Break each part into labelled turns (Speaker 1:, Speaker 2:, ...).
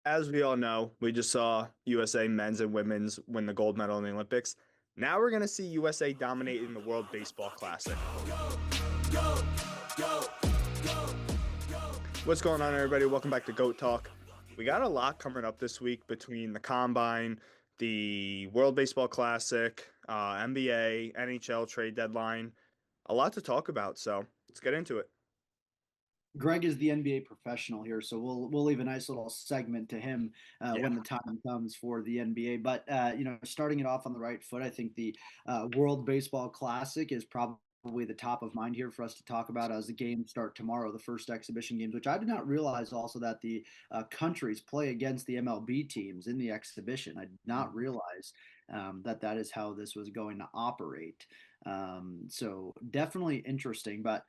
Speaker 1: As we all know, we just saw USA men's and women's win the gold medal in the Olympics. Now we're going to see USA dominate in the World Baseball Classic. What's going on, everybody? Welcome back to GOAT Talk. We got a lot coming up this week between the Combine, the World Baseball Classic, NBA, NHL trade deadline. A lot to talk about, so let's get into it.
Speaker 2: Greg is the NBA professional here, so we'll leave a nice little segment to him when the time comes for the NBA. But starting it off on the right foot, I think the World Baseball Classic is probably the top of mind here for us to talk about as the games start tomorrow, the first exhibition games, which I did not realize also that the countries play against the MLB teams in the exhibition. I did not realize that is how this was going to operate. So definitely interesting. But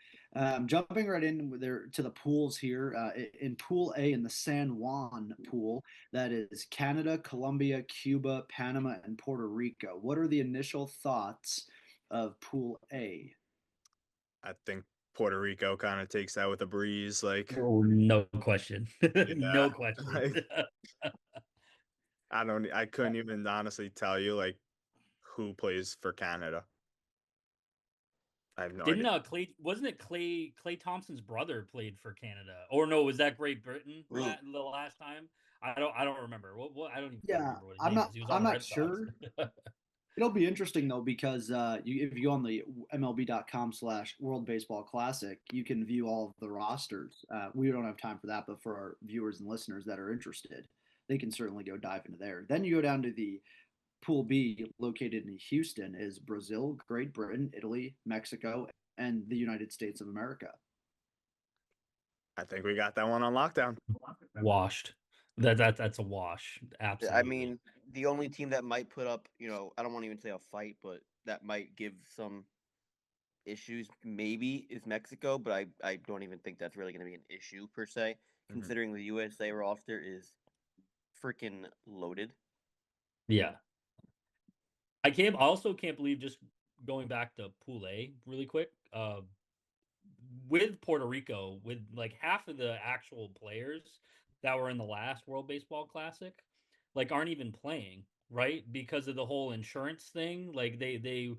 Speaker 2: jumping right in there to the pools here, in Pool A in the San Juan pool, that is Canada, Colombia, Cuba, Panama, and Puerto Rico. What are the initial thoughts of Pool A?
Speaker 1: I think Puerto Rico kind of takes that with a breeze.
Speaker 3: Oh, no question.
Speaker 1: Yeah,
Speaker 3: No question.
Speaker 1: like, I couldn't even honestly tell you who plays for Canada. I have no
Speaker 3: Didn't
Speaker 1: idea.
Speaker 3: wasn't it Clay Thompson's brother played for Canada? Or no, was that Great Britain
Speaker 4: Root.
Speaker 3: the last time? I don't remember. What I don't even
Speaker 2: Yeah,
Speaker 3: remember what his
Speaker 2: I'm
Speaker 3: name
Speaker 2: not
Speaker 3: is. He was
Speaker 2: I'm
Speaker 3: on the
Speaker 2: not
Speaker 3: Red Sox.
Speaker 2: sure. It'll be interesting though because if you go on the MLB.com/World Baseball Classic, you can view all of the rosters. We don't have time for that, but for our viewers and listeners that are interested, they can certainly go dive into there. Then you go down to the Pool B, located in Houston, is Brazil, Great Britain, Italy, Mexico, and the United States of America.
Speaker 1: I think we got that one on lockdown.
Speaker 3: Washed. That's a wash.
Speaker 4: I
Speaker 3: Absolutely.
Speaker 4: mean, the only team that might put up, I don't want to even say a fight, but that might give some issues maybe is Mexico, but I don't even think that's really going to be an issue per se, considering the USA roster is freaking loaded.
Speaker 3: Yeah. I also can't believe, just going back to Pool A really quick, with Puerto Rico, with like half of the actual players that were in the last World Baseball Classic, like aren't even playing, right? Because of the whole insurance thing. Like they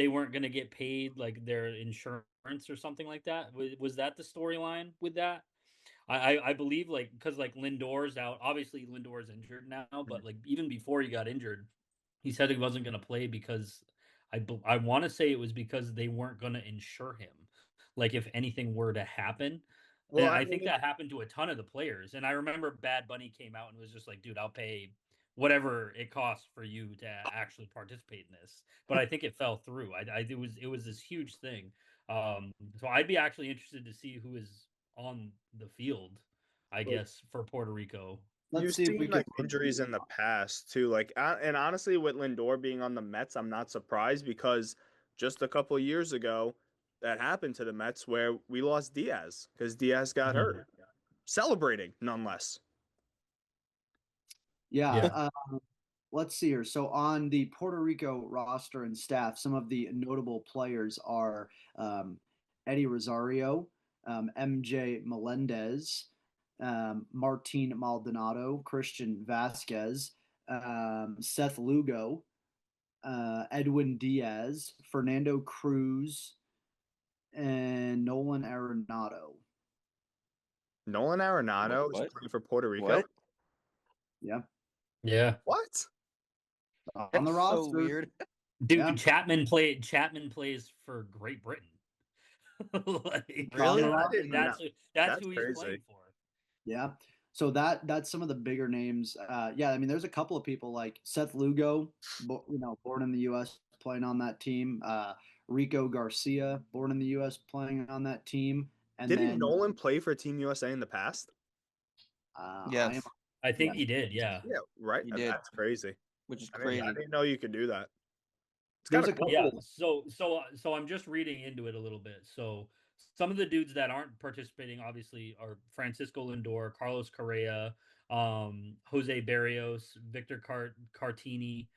Speaker 3: weren't gonna get paid like their insurance or something like that. Was that the storyline with that? I believe, like, because like Lindor's out. Obviously Lindor's injured now, but like even before he got injured, he said he wasn't gonna play because I want to say it was because they weren't going to insure him. Like if anything were to happen,
Speaker 1: Well,
Speaker 3: and
Speaker 1: I
Speaker 3: I think
Speaker 1: mean,
Speaker 3: that happened to a ton of the players. And I remember Bad Bunny came out and was just like, "Dude, I'll pay whatever it costs for you to actually participate in this." But I think it fell through. It was this huge thing. So I'd be actually interested to see who is on the field, I
Speaker 1: like,
Speaker 3: guess, for Puerto Rico.
Speaker 2: Let's
Speaker 1: you've
Speaker 2: see if
Speaker 1: seen
Speaker 2: we can.
Speaker 1: injuries in the past too. And honestly, with Lindor being on the Mets, I'm not surprised because just a couple of years ago, that happened to the Mets where we lost Diaz because Diaz got
Speaker 3: Mhm.
Speaker 1: hurt, celebrating nonetheless.
Speaker 2: Yeah,
Speaker 3: Yeah.
Speaker 2: let's see here. So on the Puerto Rico roster and staff, some of the notable players are Eddie Rosario, MJ Melendez, Martin Maldonado, Christian Vasquez, Seth Lugo, Edwin Diaz, Fernando Cruz, and Nolan Arenado.
Speaker 1: Nolan Arenado is
Speaker 4: What?
Speaker 1: playing for Puerto Rico.
Speaker 4: What?
Speaker 2: Yeah,
Speaker 3: Yeah.
Speaker 1: What?
Speaker 2: on the
Speaker 4: That's so
Speaker 2: roster.
Speaker 4: weird.
Speaker 2: Yeah,
Speaker 3: Dude, Chapman plays for Great Britain. Like,
Speaker 2: on the
Speaker 4: Really?
Speaker 1: I didn't
Speaker 2: roster.
Speaker 1: know.
Speaker 3: that's
Speaker 1: That's
Speaker 3: who he's
Speaker 1: crazy.
Speaker 3: playing for.
Speaker 2: Yeah. So that's some of the bigger names. Yeah, I mean, there's a couple of people like Seth Lugo, born in the U.S., playing on that team. Rico Garcia, born in the U.S., playing on that team. And
Speaker 1: Didn't
Speaker 2: then
Speaker 1: Nolan play for Team USA in the past?
Speaker 2: I am,
Speaker 4: Yes,
Speaker 3: I
Speaker 2: yeah,
Speaker 3: think he did, yeah.
Speaker 1: Yeah, right.
Speaker 4: he did,
Speaker 1: That's crazy.
Speaker 4: which is
Speaker 1: I
Speaker 4: crazy.
Speaker 1: didn't know you could do that. It's kind
Speaker 2: there's
Speaker 1: of
Speaker 2: a
Speaker 1: cool.
Speaker 3: Yeah,
Speaker 2: couple.
Speaker 3: so I'm just reading into it a little bit. So some of the dudes that aren't participating obviously are Francisco Lindor, Carlos Correa, Jose Barrios, Victor Cartini,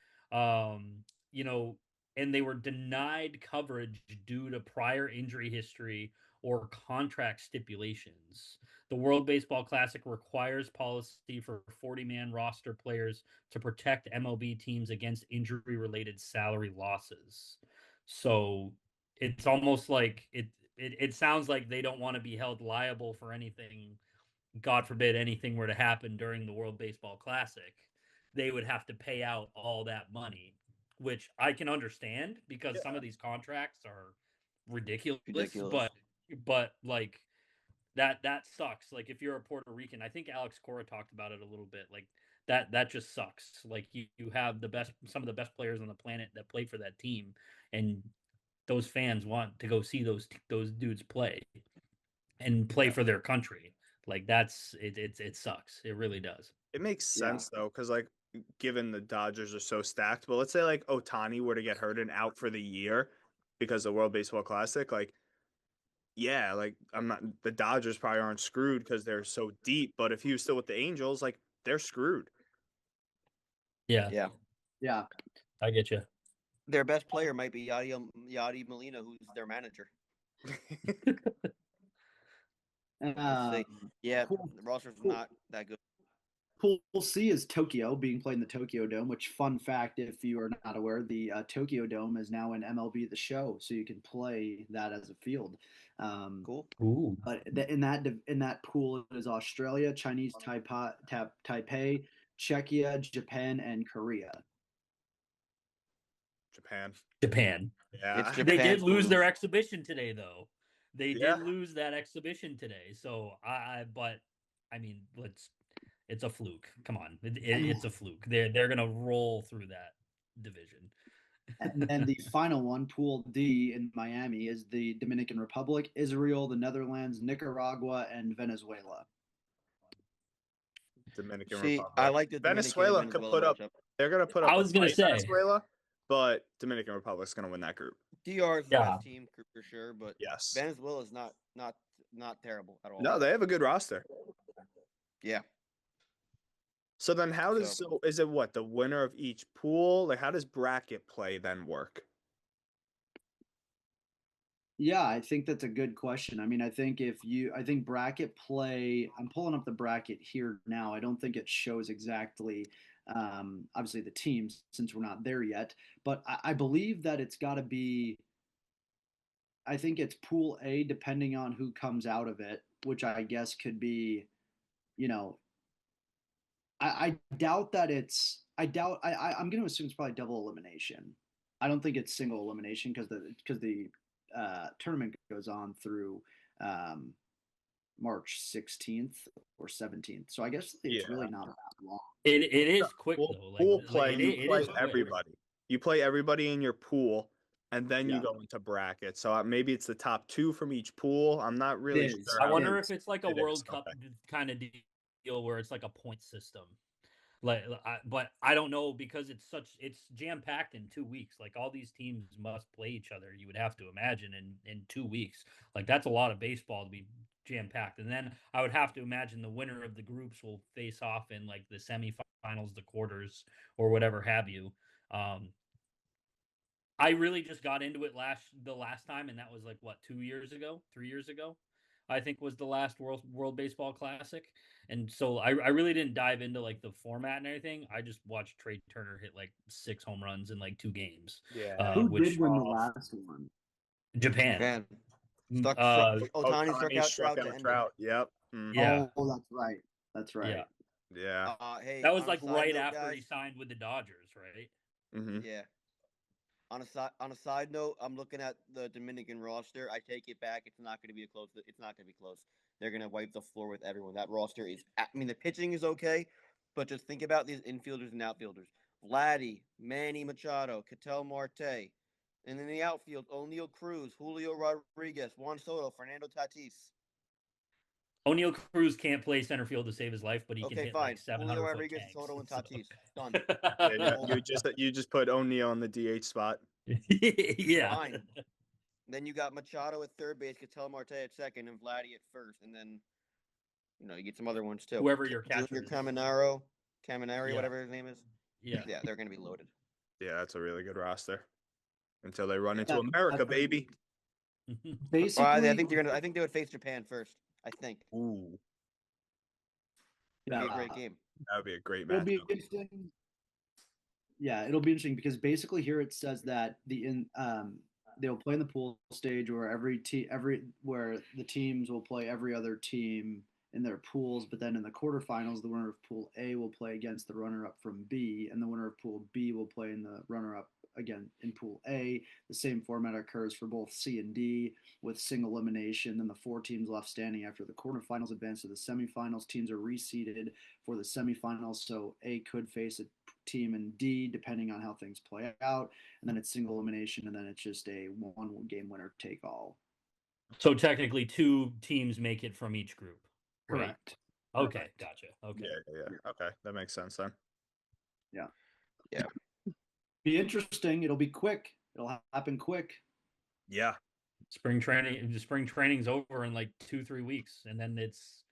Speaker 3: you know, and they were denied coverage due to prior injury history or contract stipulations. The World Baseball Classic requires policy for 40-man roster players to protect MLB teams against injury-related salary losses. So it's almost like it sounds like they don't want to be held liable for anything. God forbid anything were to happen during the World Baseball Classic, they would have to pay out all that money, which I can understand because some of these contracts are ridiculous. But like that sucks. Like if you're a Puerto Rican, I think Alex Cora talked about it a little bit. Like that just sucks. Like you have some of the best players on the planet that play for that team, and those fans want to go see those dudes play and play for their country. Like that's it sucks. It really does.
Speaker 1: It makes sense though, because like given the Dodgers are so stacked, but let's say like Ohtani were to get hurt and out for the year because of the World Baseball Classic, like yeah, like the Dodgers probably aren't screwed because they're so deep, but if he was still with the Angels, like they're screwed.
Speaker 3: Yeah. I get you.
Speaker 4: Their best player might be Yadi Molina, who's their manager. Yeah,
Speaker 2: cool.
Speaker 4: The roster's not that good.
Speaker 2: Pool C is Tokyo, being played in the Tokyo Dome, which, fun fact, if you are not aware, the Tokyo Dome is now in MLB The Show, so you can play that as a field.
Speaker 4: Cool.
Speaker 3: Ooh.
Speaker 2: But in that pool is Australia, Chinese Taipei, Czechia, Japan, and Korea.
Speaker 1: Japan. Yeah.
Speaker 3: They did lose their exhibition today, though. They did lose that exhibition today. So but I mean, it's a fluke. Come on, it's a fluke. They're gonna roll through that division.
Speaker 2: And then the final one, Pool D in Miami, is the Dominican Republic, Israel, the Netherlands, Nicaragua, and Venezuela.
Speaker 1: Dominican Republic.
Speaker 4: I like the
Speaker 1: Venezuela could put up. They're gonna put up.
Speaker 3: I was gonna say
Speaker 1: Venezuela, but Dominican Republic's gonna win that group.
Speaker 4: DR is the best team for sure, but
Speaker 1: yes,
Speaker 4: Venezuela is not terrible at all.
Speaker 1: No, they have a good roster.
Speaker 4: Yeah.
Speaker 1: So then, is it what the winner of each pool? Like, how does bracket play then work?
Speaker 2: Yeah, I think that's a good question. I mean, I think bracket play. I'm pulling up the bracket here now. I don't think it shows exactly, obviously the teams since we're not there yet. But I believe that it's got to be. I think it's Pool A, depending on who comes out of it, which I guess could be, I doubt that it's. I'm going to assume it's probably double elimination. I don't think it's single elimination because the tournament goes on through March 16th or 17th. So I guess it's really not that long.
Speaker 3: It is quick though.
Speaker 1: Pool play, you play everybody. You play everybody in your pool, and then you go into brackets. So maybe it's the top two from each pool. I'm not really sure.
Speaker 3: I wonder if it's like a World Cup kind of deal where it's like a point system. But I don't know because it's jam packed in 2 weeks. Like all these teams must play each other. You would have to imagine in 2 weeks. Like that's a lot of baseball to be jam packed. And then I would have to imagine the winner of the groups will face off in like the semifinals, the quarters, or whatever have you. I really just got into it the last time, and that was like 3 years ago. I think was the last World Baseball Classic. And so I really didn't dive into like the format and everything. I just watched Trey Turner hit like 6 home runs in like 2 games.
Speaker 1: Yeah.
Speaker 2: Who did win the last one?
Speaker 3: Japan.
Speaker 4: Ohtani struck out Trout.
Speaker 1: Yep.
Speaker 3: Mm-hmm. Yeah.
Speaker 2: Oh, that's right.
Speaker 1: Yeah.
Speaker 4: Hey,
Speaker 3: that was like right after he signed with the Dodgers, right?
Speaker 1: Mm-hmm.
Speaker 4: Yeah. On a side note, I'm looking at the Dominican roster. I take it back. It's not going to be close. They're going to wipe the floor with everyone. That roster is. I mean, the pitching is okay, but just think about these infielders and outfielders: Vladdy, Manny Machado, Ketel Marte, and in the outfield, O'Neal Cruz, Julio Rodriguez, Juan Soto, Fernando Tatis.
Speaker 3: O'Neal Cruz can't play center field to save his life, but he can hit like 700
Speaker 4: Julio Rodriguez,
Speaker 3: tanks,
Speaker 4: Soto, and Tatis.
Speaker 3: So.
Speaker 4: Done.
Speaker 1: You just put O'Neal on the DH spot.
Speaker 3: Yeah.
Speaker 4: Fine. Then you got Machado at third base, Ketel Marte at second, and Vladdy at first, and then you get some other ones too.
Speaker 3: Whoever your catcher is.
Speaker 4: Caminari, whatever his name is.
Speaker 3: Yeah,
Speaker 4: they're going to be loaded.
Speaker 1: Yeah, that's a really good roster. Until they run into America, baby.
Speaker 2: Basically,
Speaker 4: I think I think they would face Japan first. I think.
Speaker 1: Ooh,
Speaker 4: It'd be a
Speaker 2: yeah,
Speaker 4: great game.
Speaker 1: that would be a great
Speaker 2: it'll be
Speaker 1: matchup.
Speaker 2: interesting. Yeah, it'll be interesting because basically here it says that they'll play in the pool stage where where the teams will play every other team in their pools, but then in the quarterfinals, the winner of Pool A will play against the runner-up from B, and the winner of Pool B will play in the runner-up again in Pool A. The same format occurs for both C and D with single elimination. Then the four teams left standing after the quarterfinals advance to the semifinals. Teams are reseeded for the semifinals, so A could face a team in D depending on how things play out, and then it's single elimination, and then it's just a one game winner take all.
Speaker 3: So technically, 2 teams make it from each group, right?
Speaker 2: Correct.
Speaker 3: Okay,
Speaker 2: Correct.
Speaker 3: gotcha. Okay.
Speaker 1: Yeah. Okay, that makes sense then.
Speaker 2: Yeah.
Speaker 4: Yeah.
Speaker 2: Be interesting. It'll be quick. It'll happen quick.
Speaker 1: Yeah.
Speaker 3: Spring training's over in like 2-3 weeks, and then it's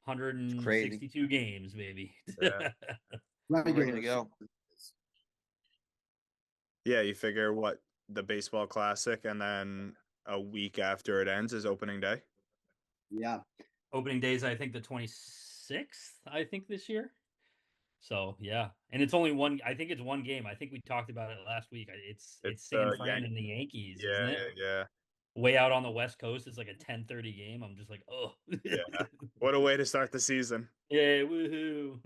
Speaker 3: 162 games, baby.
Speaker 1: Yeah.
Speaker 4: Ready to go.
Speaker 1: Yeah, you figure what the baseball classic and then a week after it ends is opening day.
Speaker 2: Yeah.
Speaker 3: Opening days, I think the 26th, I think this year. So yeah, and it's only one. I think it's one game. I think we talked about it last week. It's San Fran and the Yankees, isn't it?
Speaker 1: Yeah.
Speaker 3: Way out on the West Coast, it's like a 10:30 game. I'm just like, oh,
Speaker 1: Yeah. What a way to start the season.
Speaker 3: Yeah, woohoo!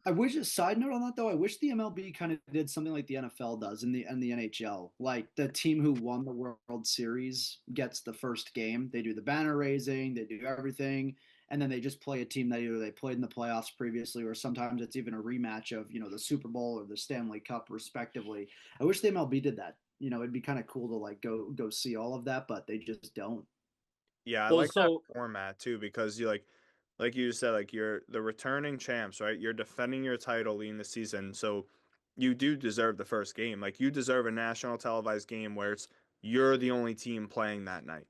Speaker 2: I wish a side note on that though, I wish the MLB kind of did something like the NFL does in the NHL. Like the team who won the World Series gets the first game. They do the banner raising, they do everything, and then they just play a team that either they played in the playoffs previously or sometimes it's even a rematch of, the Super Bowl or the Stanley Cup respectively. I wish the MLB did that. It'd be kind of cool to like go see all of that, but they just don't.
Speaker 1: Yeah, I
Speaker 3: Well,
Speaker 1: like that
Speaker 3: so
Speaker 1: format too because you like you said, like you're the returning champs, right? You're defending your title in the season, so you do deserve the first game. Like you deserve a national televised game where you're the only team playing that night.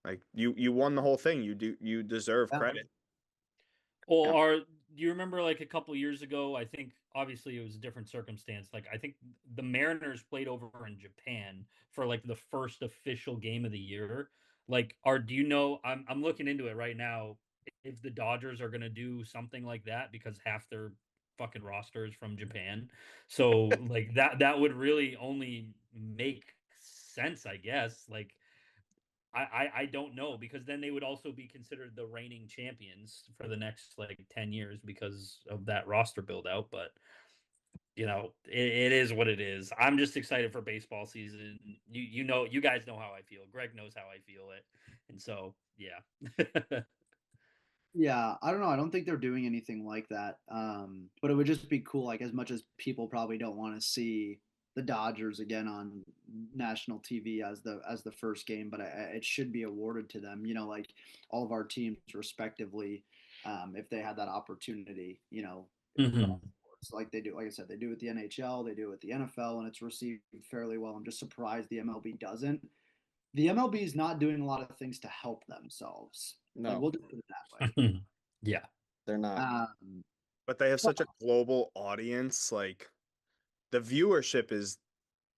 Speaker 1: Like you won the whole thing. You deserve
Speaker 2: Yeah.
Speaker 1: credit.
Speaker 3: Well, do you remember like a couple years ago? I think obviously it was a different circumstance. Like I think the Mariners played over in Japan for like the first official game of the year. Like, do you know? I'm looking into it right now. If the Dodgers are gonna do something like that because half their fucking roster is from Japan, so like that would really only make sense, I guess. Like I don't know because then they would also be considered the reigning champions for the next like 10 years because of that roster build out. But it is what it is. I'm just excited for baseball season. You guys know how I feel. Greg knows how I feel it. And so, yeah.
Speaker 2: Yeah, I don't know. I don't think they're doing anything like that. But it would just be cool, like as much as people probably don't want to see the Dodgers again on national TV as the first game, but it should be awarded to them. Like all of our teams respectively, if they had that opportunity.
Speaker 3: Mhm.
Speaker 2: Like they do, like I said, they do with the NHL, they do with the NFL, and it's received fairly well. I'm just surprised the MLB doesn't. The MLB is not doing a lot of things to help themselves.
Speaker 4: No.
Speaker 2: Like we'll just put it that way.
Speaker 3: Yeah.
Speaker 4: They're not.
Speaker 1: But they have such a global audience. Like the viewership is,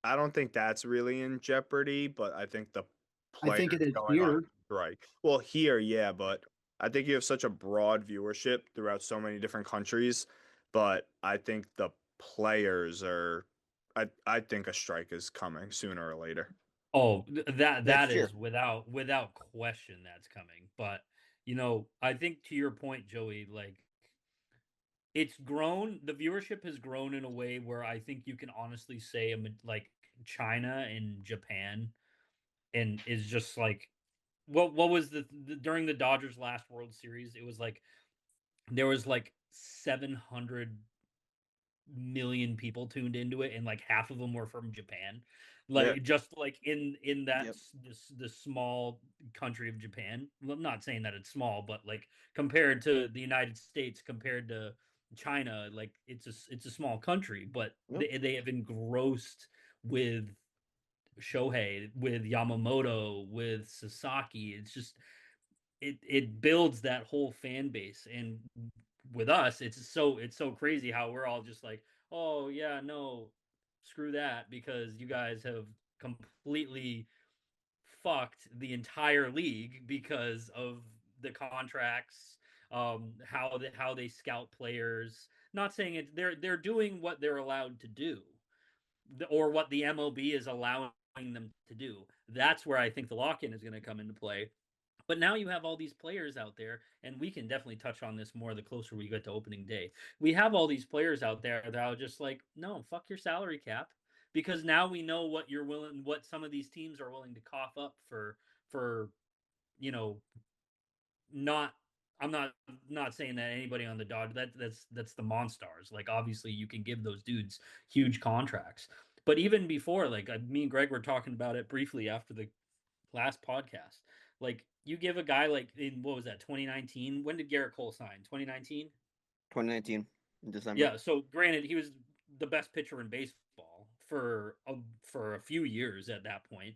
Speaker 1: I don't think that's really in jeopardy, but I think the
Speaker 2: I
Speaker 1: players
Speaker 2: think it is
Speaker 1: going on
Speaker 2: here.
Speaker 1: strike. Well, here, yeah, but I think you have such a broad viewership throughout so many different countries. But I think the players are, I think a strike is coming sooner or later.
Speaker 3: Oh, that
Speaker 4: Next year.
Speaker 3: is without question that's coming. But I think to your point, Joey, like it's grown. The viewership has grown in a way where I think you can honestly say like China and Japan and is just like what was the during the Dodgers last World Series? It was like there was like 700 million people tuned into it, and like half of them were from Japan.
Speaker 1: Yeah.
Speaker 3: Like just like in that
Speaker 4: Yep.
Speaker 3: this small country of Japan. Well, I'm not saying that it's small, but like compared to the United States, compared to China, like it's a small country, but
Speaker 4: Yep.
Speaker 3: they have engrossed with Shohei, with Yamamoto, with Sasaki. It's just it builds that whole fan base, and with us, it's so crazy how we're all just like, oh yeah, no, screw that, because you guys have completely fucked the entire league because of the contracts, how they scout players. Not saying it, they're doing what they're allowed to do, or what the MLB is allowing them to do. That's where I think the lock-in is going to come into play. But now you have all these players out there, and we can definitely touch on this more the closer we get to opening day. We have all these players out there that are just like, no, fuck your salary cap, because now we know what some of these teams are willing to cough up for, you know, not. I'm not saying that anybody on the Dodge that's the Monstars. Like obviously you can give those dudes huge contracts, but even before, like me and Greg were talking about it briefly after the last podcast. Like you give a guy like in what was that 2019? When did Garrett Cole sign? 2019.
Speaker 4: 2019 in December.
Speaker 3: Yeah. So granted, he was the best pitcher in baseball for a few years at that point.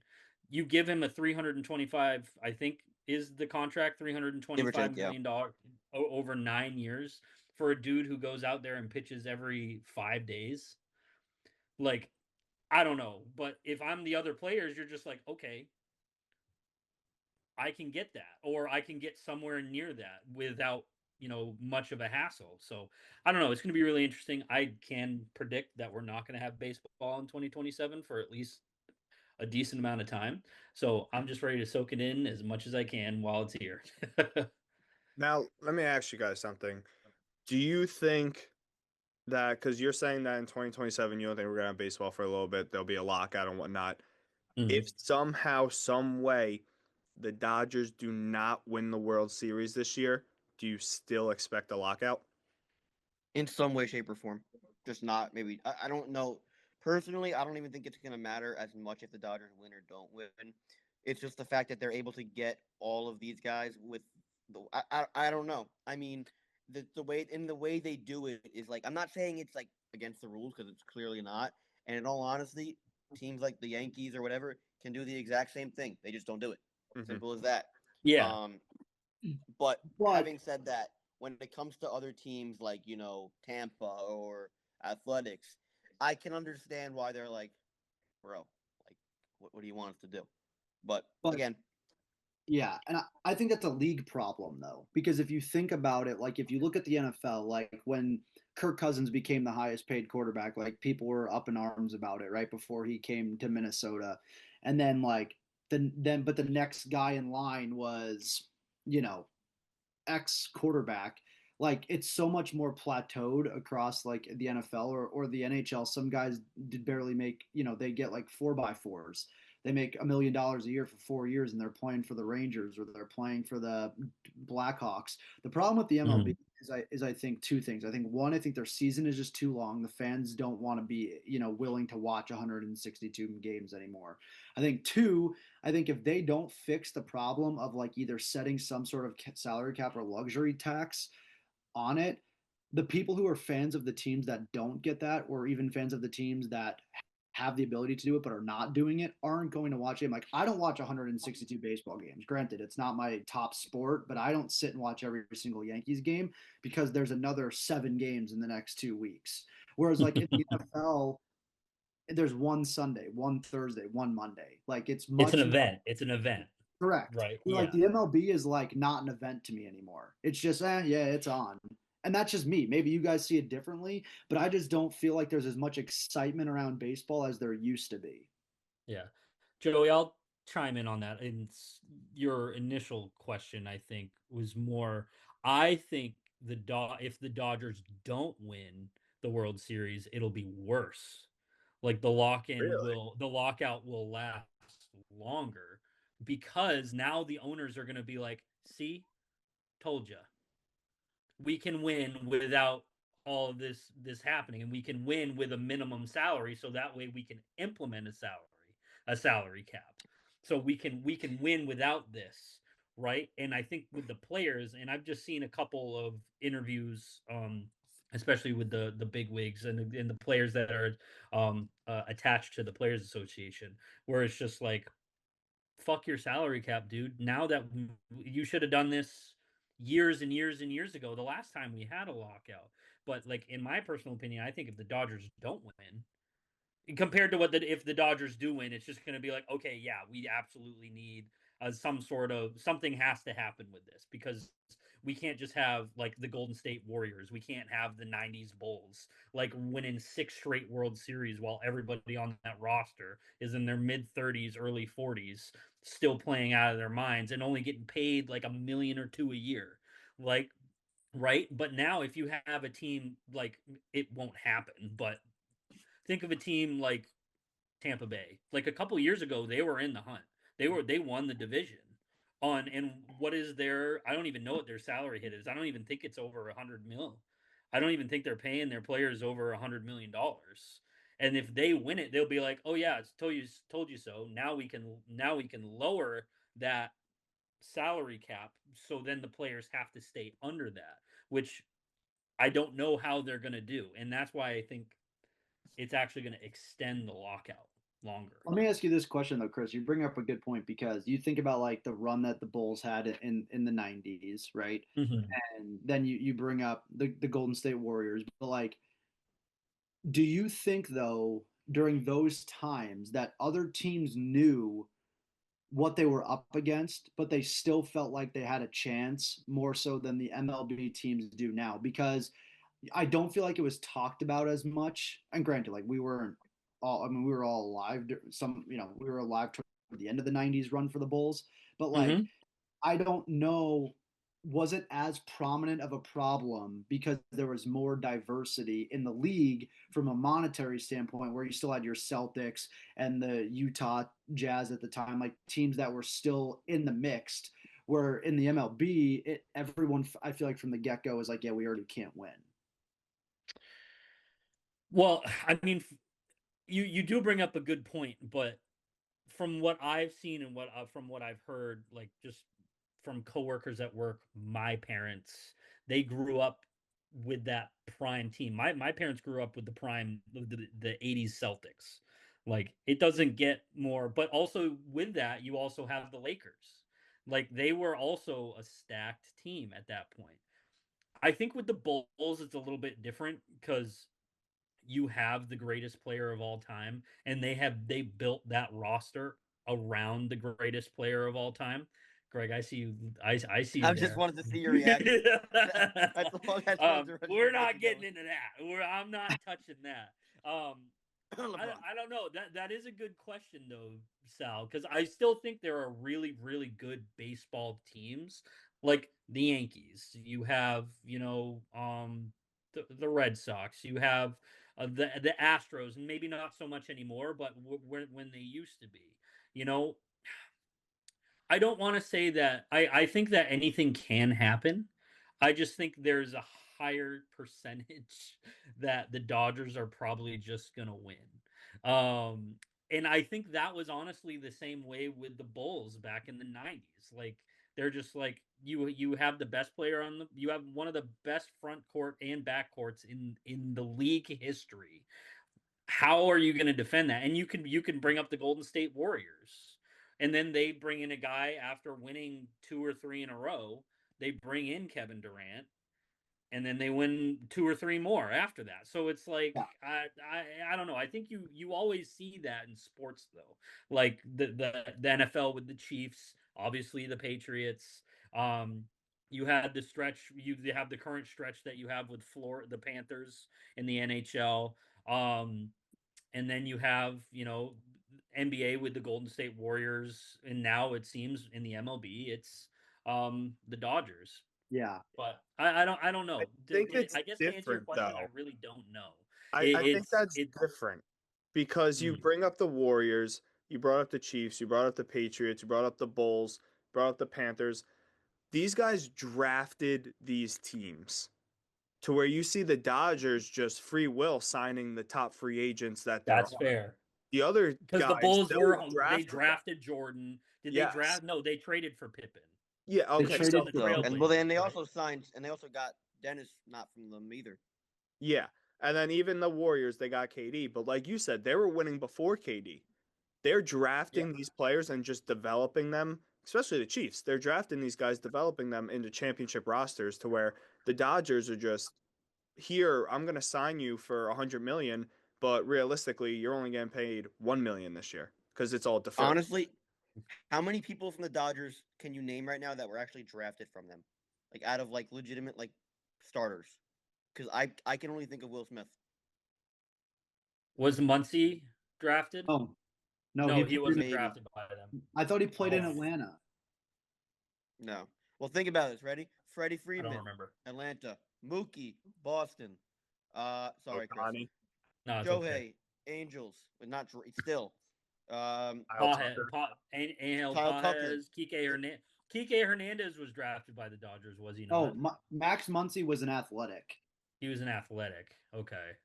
Speaker 3: You give him a 325, I think is the contract, $325 million over 9 years for a dude who goes out there and pitches every 5 days. Like I don't know, but if I'm the other players, you're just like, okay, I can get that, or I can get somewhere near that without, much of a hassle. So I don't know. It's going to be really interesting. I can predict that we're not going to have baseball in 2027 for at least a decent amount of time. So I'm just ready to soak it in as much as I can while it's here.
Speaker 1: Now, let me ask you guys something. Do you think that, because you're saying that in 2027, you don't think we're going to have baseball for a little bit, there'll be a lockout and whatnot. If somehow, some way, the Dodgers do not win the World Series this year, do you still expect a lockout?
Speaker 4: In some way, shape, or form. Just not maybe. I don't know. Personally, I don't even think it's going to matter as much if the Dodgers win or don't win. It's just the fact that they're able to get all of these guys with the. I don't know. I mean, the way they do it is like, I'm not saying it's like against the rules, because it's clearly not. And in all honesty, teams like the Yankees or whatever can do the exact same thing. They just don't do it. Simple as that.
Speaker 3: Yeah.
Speaker 4: But having said that, when it comes to other teams like, Tampa or Athletics, I can understand why they're like, bro, like, what do you want us to do? But again,
Speaker 2: yeah, and I think that's a league problem though, because if you think about it, like if you look at the NFL, like when Kirk Cousins became the highest paid quarterback, like people were up in arms about it right before he came to Minnesota, and then like but the next guy in line was, you know, ex quarterback. Like it's so much more plateaued across like the NFL or the NHL. Some guys did barely make, they get like 4x4s. They make $1 million a year for 4 years, and they're playing for the Rangers or they're playing for the Blackhawks. The problem with the MLB is I think two things. I think one, I think their season is just too long. The fans don't want to be, willing to watch 162 games anymore. I think two, I think if they don't fix the problem of like either setting some sort of salary cap or luxury tax on it, the people who are fans of the teams that don't get that, or even fans of the teams that have the ability to do it but are not doing it, aren't going to watch it. Like I don't watch 162 baseball games. Granted, it's not my top sport, but I don't sit and watch every single Yankees game because there's another 7 games in the next 2 weeks. Whereas like in the NFL, there's one Sunday, one Thursday, one Monday. Like it's much.
Speaker 3: It's an event. It's an event.
Speaker 2: Correct.
Speaker 3: Right.
Speaker 2: Like the MLB is like not an event to me anymore. It's just, yeah, it's on. And that's just me. Maybe you guys see it differently, but I just don't feel like there's as much excitement around baseball as there used to be.
Speaker 3: Yeah. Joey, I'll chime in on that. And your initial question, I think, was more, I think if the Dodgers don't win the World Series, it'll be worse. Like the lockout will last longer, because now the owners are going to be like, see, told you. We can win without all of this happening, and we can win with a minimum salary, so that way we can implement a salary cap. So we can win without this, right? And I think with the players, and I've just seen a couple of interviews, especially with the big wigs and the players that are attached to the Players Association, where it's just like, fuck your salary cap, dude. Now that you should have done this years and years and years ago, the last time we had a lockout. But like in my personal opinion, I think if the Dodgers don't win, compared to if the Dodgers do win, it's just going to be like, okay, yeah, we absolutely need something has to happen with this because we can't just have like the Golden State Warriors. We can't have the 90s Bulls like winning 6 straight World Series while everybody on that roster is in their mid 30s, early 40s, still playing out of their minds and only getting paid like $1 million or 2 million a year. Like, right? But now if you have a team like it won't happen, but think of a team like Tampa Bay. Like a couple years ago, they were in the hunt. They won the division on and what is their I don't even know what their salary hit is. I don't even think it's over 100 mil. I don't even think they're paying their players over $100 million. And if they win it, they'll be like, "Oh yeah, it's told you so." Now we can lower that salary cap so then the players have to stay under that, which I don't know how they're going to do. And that's why I think it's actually going to extend the lockout longer.
Speaker 2: Let me ask you this question though, Chris. You bring up a good point because you think about like the run that the Bulls had in the '90s, right?
Speaker 3: Mm-hmm.
Speaker 2: And then you bring up the Golden State Warriors, but like, do you think though during those times that other teams knew what they were up against, but they still felt like they had a chance more so than the MLB teams do now? Because I don't feel like it was talked about as much. And granted, like we weren't all, I mean, we were all alive. We were alive toward the end of the '90s run for the Bulls, but like,
Speaker 3: Mm-hmm.
Speaker 2: I don't know. Was it as prominent of a problem because there was more diversity in the league from a monetary standpoint, where you still had your Celtics and the Utah Jazz at the time, like teams that were still in the mixed? Where in the MLB, everyone I feel like from the get go was like, yeah, we already can't win.
Speaker 3: Well, I mean, you do bring up a good point, but from what I've seen and from what I've heard, like just from coworkers at work, my parents, they grew up with that prime team. My parents grew up with the prime the '80s Celtics. Like it doesn't get more, but also with that, you also have the Lakers. Like they were also a stacked team at that point. I think with the Bulls, it's a little bit different because you have the greatest player of all time, and they built that roster around the greatest player of all time. Greg, I see you. I see you
Speaker 4: I just
Speaker 3: there.
Speaker 4: wanted to see your reaction. That's all. That's
Speaker 3: We're not getting into that. I'm not touching that. I don't know. That is a good question though, Sal, because I still think there are really really good baseball teams like the Yankees. You have the Red Sox. You have the Astros, and maybe not so much anymore, but when they used to be, you know, I don't want to say that I think that anything can happen. I just think there's a higher percentage that the Dodgers are probably just gonna win. And I think that was honestly the same way with the Bulls back in the '90s. Like they're just like you have the best player you have one of the best front court and back courts in the league history. How are you going to defend that? And you can bring up the Golden State Warriors, and then they bring in a guy after winning 2 or 3 in a row. They bring in Kevin Durant, and then they win 2 or 3 more after that. So it's like
Speaker 2: Yeah.
Speaker 3: I don't know. I think you always see that in sports though, like the NFL with the Chiefs, obviously the Patriots. Um, you had the stretch. You have the current stretch that you have with the Panthers in the NHL. And then you have NBA with the Golden State Warriors, and now it seems in the MLB it's the Dodgers.
Speaker 2: Yeah.
Speaker 3: But I don't know.
Speaker 1: I think it's
Speaker 3: I guess to answer your
Speaker 1: different
Speaker 3: question, I
Speaker 1: though.
Speaker 3: really don't know.
Speaker 1: I think that's
Speaker 3: It
Speaker 1: different because you
Speaker 3: mm,
Speaker 1: bring up the Warriors, you brought up the Chiefs, you brought up the Patriots, you brought up the Bulls, brought up the Panthers. These guys drafted these teams to where you see the Dodgers just free will signing the top free agents that there
Speaker 3: that's
Speaker 1: are.
Speaker 3: fair
Speaker 1: The other
Speaker 3: because the
Speaker 1: guys,
Speaker 3: Bulls they
Speaker 1: drafted them.
Speaker 3: drafted Jordan. Did they
Speaker 1: Yes.
Speaker 3: draft? No, they traded for Pippen.
Speaker 1: Yeah.
Speaker 2: They
Speaker 1: Okay.
Speaker 3: Pippen
Speaker 2: traded
Speaker 3: on the
Speaker 2: for
Speaker 4: So and well, then
Speaker 3: Trailblazers,
Speaker 4: they
Speaker 3: right?
Speaker 4: also signed, and they also got Dennis, not from them either.
Speaker 1: Yeah. And then even the Warriors, they got KD. But like you said, they were winning before KD. They're
Speaker 4: Yeah.
Speaker 1: drafting these players and just developing them, especially the Chiefs. They're drafting these guys, developing them into championship rosters to where the Dodgers are just here. I'm going to sign you for $100 million. but realistically, you're only getting paid $1 million this year because it's all deferred.
Speaker 4: Honestly, how many people from the Dodgers can you name right now that were actually drafted from them, like out of like legitimate like starters? Because I can only think of Will Smith.
Speaker 3: Was Muncy drafted?
Speaker 2: Oh, no,
Speaker 3: No, he wasn't
Speaker 4: Maybe.
Speaker 3: drafted by them.
Speaker 2: I thought he played in
Speaker 3: Oh.
Speaker 2: Atlanta.
Speaker 4: No. Well, think about this. Ready? Freddie
Speaker 3: I
Speaker 4: Freeman,
Speaker 3: don't remember.
Speaker 4: Atlanta. Mookie, Boston. Sorry, Chris.
Speaker 1: Ohtani.
Speaker 3: No, it's
Speaker 4: Shohei,
Speaker 3: okay.
Speaker 4: Angels, but not still.
Speaker 1: Kyle
Speaker 3: Angel
Speaker 4: Kyle Tucker.
Speaker 3: Pajes, Kike Hernandez was drafted by the Dodgers, was he not?
Speaker 2: Oh, Max Muncy was an Athletic.
Speaker 3: He was an Athletic. Okay.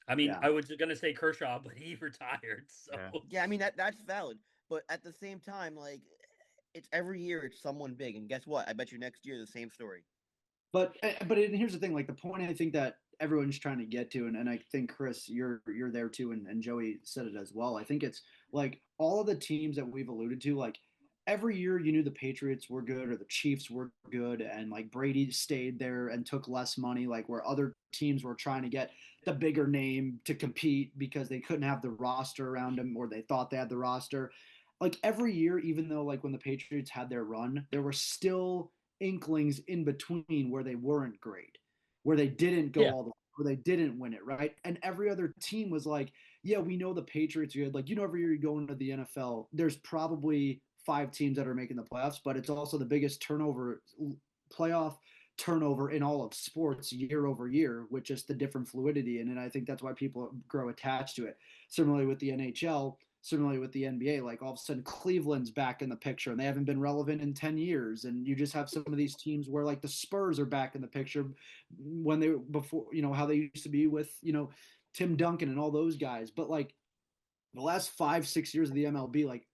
Speaker 3: I mean,
Speaker 2: Yeah.
Speaker 3: I was going to say Kershaw, but he retired. So
Speaker 4: Yeah, I mean that's valid. But at the same time, like it's every year it's someone big, and guess what? I bet you next year the same story.
Speaker 2: But here's the thing, like the point I think that everyone's trying to get to, and I think Chris, you're there too, and Joey said it as well. I think it's like all of the teams that we've alluded to, like every year you knew the Patriots were good or the Chiefs were good, and like Brady stayed there and took less money, like where other teams were trying to get the bigger name to compete because they couldn't have the roster around them or they thought they had the roster. Like every year, even though like when the Patriots had their run, there were still inklings in between where they weren't great, where they didn't go all the way, where they didn't win it, right? And every other team was like, yeah, we know the Patriots are good. Like, every year you go into the NFL, there's probably 5 teams that are making the playoffs, but it's also the biggest playoff turnover in all of sports year over year, with just the different fluidity. And I think that's why people grow attached to it. Similarly with the NHL, similarly with the NBA, like all of a sudden Cleveland's back in the picture and they haven't been relevant in 10 years. And you just have some of these teams where like the Spurs are back in the picture when they before, how they used to be with, Tim Duncan and all those guys. But like the last 5-6 years of the MLB, like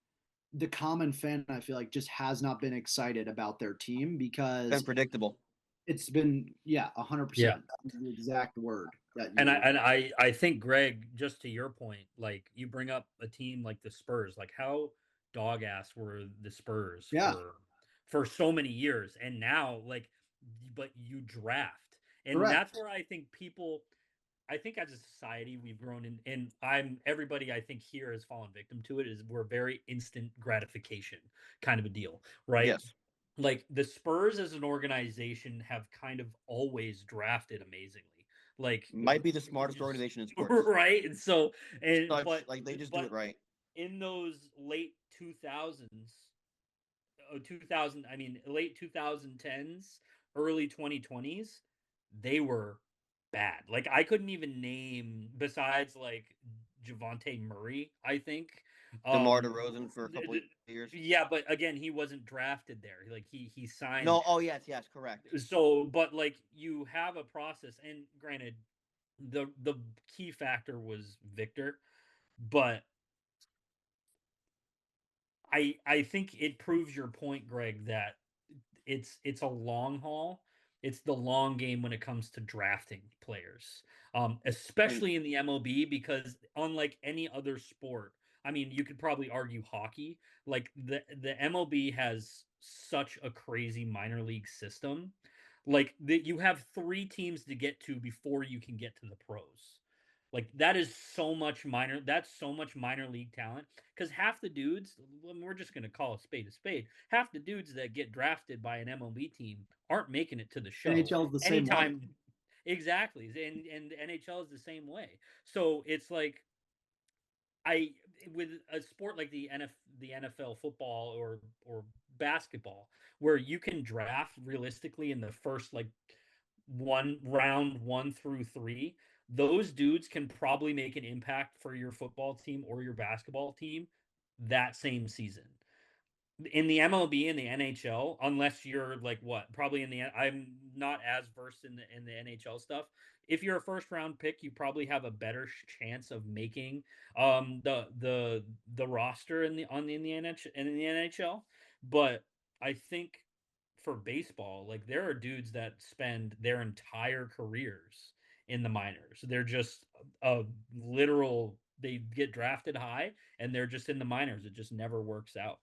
Speaker 2: the common fan, I feel like just has not been excited about their team because
Speaker 4: It's predictable.
Speaker 2: It's been 100%.
Speaker 3: Yeah.
Speaker 2: The exact word that
Speaker 3: and I think, Greg, just to your point, like you bring up a team like the Spurs, like how dog ass were the Spurs for so many years, and now like, but you draft, and
Speaker 2: Correct.
Speaker 3: that's where I think people. I think as a society we've grown in, and everybody I think here has fallen victim to it, is we're very instant gratification kind of a deal, right?
Speaker 4: Yes.
Speaker 3: Like the Spurs as an organization have kind of always drafted amazingly. Like
Speaker 4: might be the smartest organization in sports,
Speaker 3: right? And so, but
Speaker 4: like they just do it right.
Speaker 3: In those late 2000s, late 2010s, early 2020s, they were bad. Like I couldn't even name, besides like Javonte Murray, I think.
Speaker 4: DeMar DeRozan for a couple of years.
Speaker 3: Yeah, but again, he wasn't drafted there. Like he signed.
Speaker 4: No, oh yes, correct.
Speaker 3: So, but like you have a process, and granted, the key factor was Victor, but I think it proves your point, Greg, that it's a long haul. It's the long game when it comes to drafting players, especially in the MLB, because unlike any other sport, I mean, you could probably argue hockey, like the MLB has such a crazy minor league system, like that you have 3 teams to get to before you can get to the pros. Like that's so much minor league talent, because half the dudes, we're just going to call a spade, half the dudes that get drafted by an MLB team aren't making it to the show.
Speaker 2: NHL is the same way.
Speaker 3: Exactly. And the NHL is the same way. So it's like, with a sport like the NFL football or basketball, where you can draft realistically in the first like round 1 through 3, those dudes can probably make an impact for your football team or your basketball team that same season. In the MLB and the NHL, unless you're like probably I'm not as versed in the NHL stuff. If you're a first round pick, you probably have a better chance of making the roster in the NHL. But I think for baseball, like there are dudes that spend their entire careers in the minors. They're just a literal. They get drafted high and they're just in the minors. It just never works out.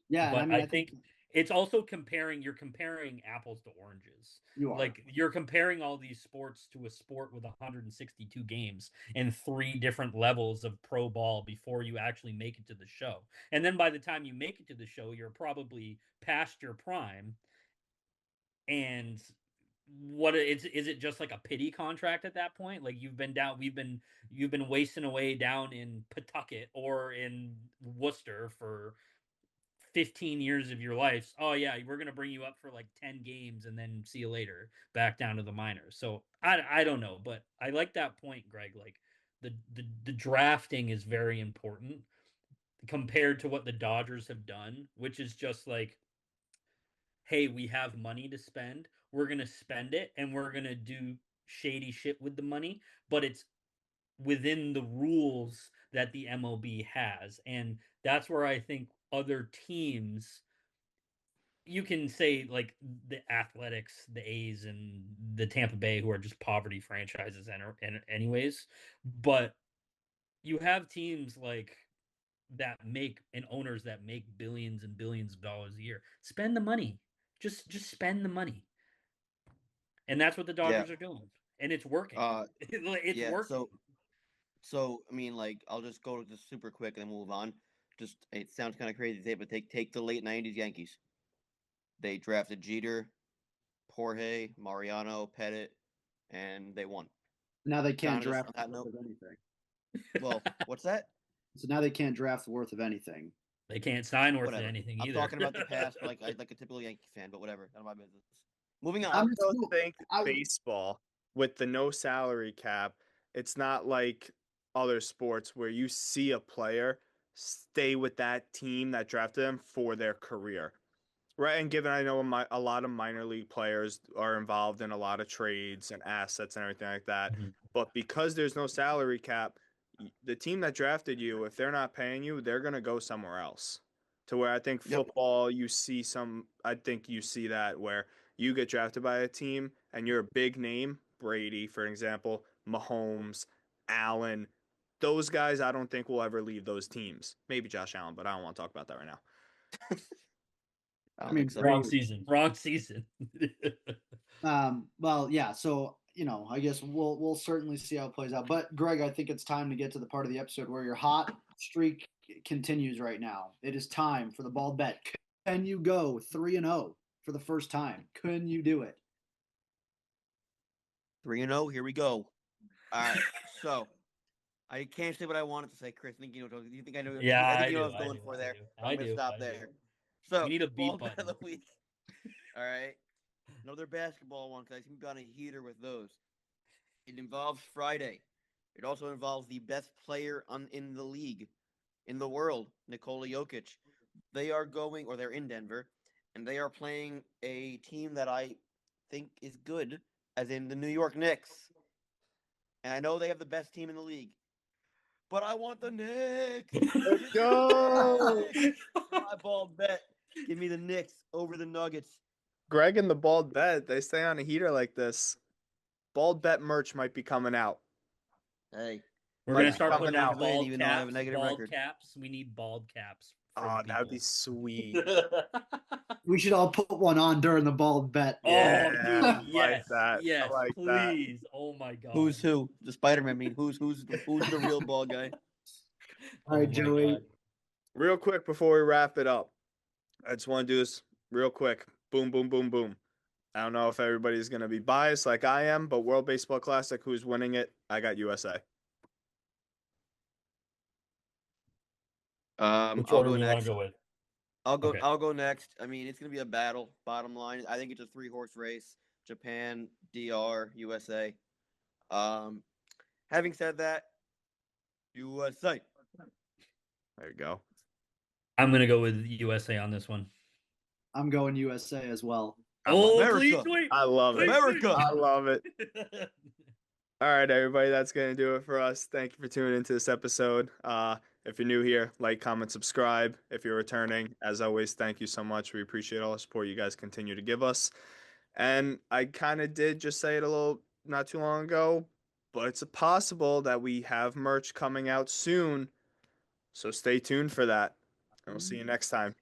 Speaker 2: Yeah,
Speaker 3: but
Speaker 2: I mean,
Speaker 3: I think it's also you're comparing apples to oranges.
Speaker 2: You are.
Speaker 3: Like you're comparing all these sports to a sport with 162 games and 3 different levels of pro ball before you actually make it to the show. And then by the time you make it to the show, you're probably past your prime. And what is it just like a pity contract at that point? Like you've been wasting away down in Pawtucket or in Worcester for 15 years of your life. Oh yeah, we're gonna bring you up for like 10 games and then see you later back down to the minors. So I don't know, but I like that point, Greg. Like the drafting is very important compared to what the Dodgers have done, which is just like, hey, we have money to spend. We're going to spend it and we're going to do shady shit with the money, but it's within the rules that the MLB has. And that's where I think other teams, you can say like the Athletics, the A's, and the Tampa Bay, who are just poverty franchises, anyways. But you have teams like that make and owners that make billions and billions of dollars a year. Spend the money. Just spend the money. And that's what the Dodgers are doing. And it's working. It's working.
Speaker 4: So I mean, like, I'll just go just super quick and then move on. Just it sounds kind of crazy to say, but take the late '90s Yankees. They drafted Jeter, Jorge, Mariano, Pettit, and they won.
Speaker 2: Now they can't
Speaker 4: Kinda just
Speaker 2: draft
Speaker 4: on that
Speaker 2: the worth
Speaker 4: note.
Speaker 2: of anything.
Speaker 4: Well, what's that?
Speaker 2: So now they can't draft the worth of anything.
Speaker 3: They can't sign worth
Speaker 4: Whatever.
Speaker 3: anything
Speaker 4: I'm
Speaker 3: either.
Speaker 4: talking about the past, like a typical Yankee fan, but whatever. None of my business. Moving
Speaker 1: I
Speaker 4: on.
Speaker 1: also think baseball, with the no salary cap, it's not like other sports where you see a player stay with that team that drafted them for their career. Right, and given I know a lot of minor league players are involved in a lot of trades and assets and everything like that, but because there's no salary cap, the team that drafted you, if they're not paying you, they're going to go somewhere else. To where I think football, I think you see that where you get drafted by a team and you're a big name, Brady, for example, Mahomes, Allen, those guys I don't think will ever leave those teams. Maybe Josh Allen, but I don't want to talk about that right now.
Speaker 4: I mean, so.
Speaker 3: Wrong season.
Speaker 2: Well, yeah. So I guess we'll certainly see how it plays out. But Greg, I think it's time to get to the part of the episode where your hot streak continues right now. It is time for the bald bet. Can you go 3-0 for the first time? Can you do it?
Speaker 4: 3-0. Here we go. All right. So I can't say what I wanted to say, Chris. I think you know. You think I know?
Speaker 3: Yeah,
Speaker 4: I think you know what I was going for there. I'm gonna stop there. So
Speaker 3: we need a beat
Speaker 4: ball bet
Speaker 3: button
Speaker 4: of the week. All right. Another basketball one because I seem to be on a heater with those. It involves Friday. It also involves the best player in the league, in the world, Nikola Jokic. They are going, or they're in Denver, and they are playing a team that I think is good, as in the New York Knicks. And I know they have the best team in the league, but I want the Knicks.
Speaker 1: Let's go.
Speaker 4: My bald bet. Give me the Knicks over the Nuggets.
Speaker 1: Greg and the bald bet, they stay on a heater like this. Bald bet merch might be coming out.
Speaker 4: Hey,
Speaker 3: we're gonna start putting out
Speaker 4: win, even though I have a negative
Speaker 3: bald
Speaker 4: record.
Speaker 3: caps. We need bald caps.
Speaker 1: Oh, that would be sweet.
Speaker 2: We should all put one on during the bald bet.
Speaker 1: Yeah,
Speaker 3: oh, dude,
Speaker 1: like that.
Speaker 3: Yes,
Speaker 1: I like
Speaker 3: please. That. Oh my god.
Speaker 4: Who's who? The Spider-Man. I mean, who's the real bald guy?
Speaker 2: All right, Joey.
Speaker 3: God.
Speaker 1: Real quick before we wrap it up, I just want to do this real quick. Boom, boom, boom, boom. I don't know if everybody's going to be biased like I am, but World Baseball Classic, who's winning it? I got USA.
Speaker 3: Which
Speaker 4: I'll
Speaker 3: order
Speaker 4: go
Speaker 3: we want
Speaker 4: next.
Speaker 3: to go with?
Speaker 4: Okay. I'll go next. I mean, it's gonna be a battle. Bottom line, I think it's a 3-horse race: Japan, DR, USA. Having said that, USA.
Speaker 1: There you go.
Speaker 3: I'm gonna go with USA on this one.
Speaker 2: I'm going USA as well.
Speaker 3: Oh,
Speaker 4: America.
Speaker 3: please wait.
Speaker 1: I love it.
Speaker 4: America.
Speaker 1: I love it. All right, everybody, that's going to do it for us. Thank you for tuning into this episode. If you're new here, like, comment, subscribe. If you're returning, as always, thank you so much. We appreciate all the support you guys continue to give us. And I kind of did just say it a little not too long ago, but it's possible that we have merch coming out soon. So stay tuned for that. And we'll see you next time.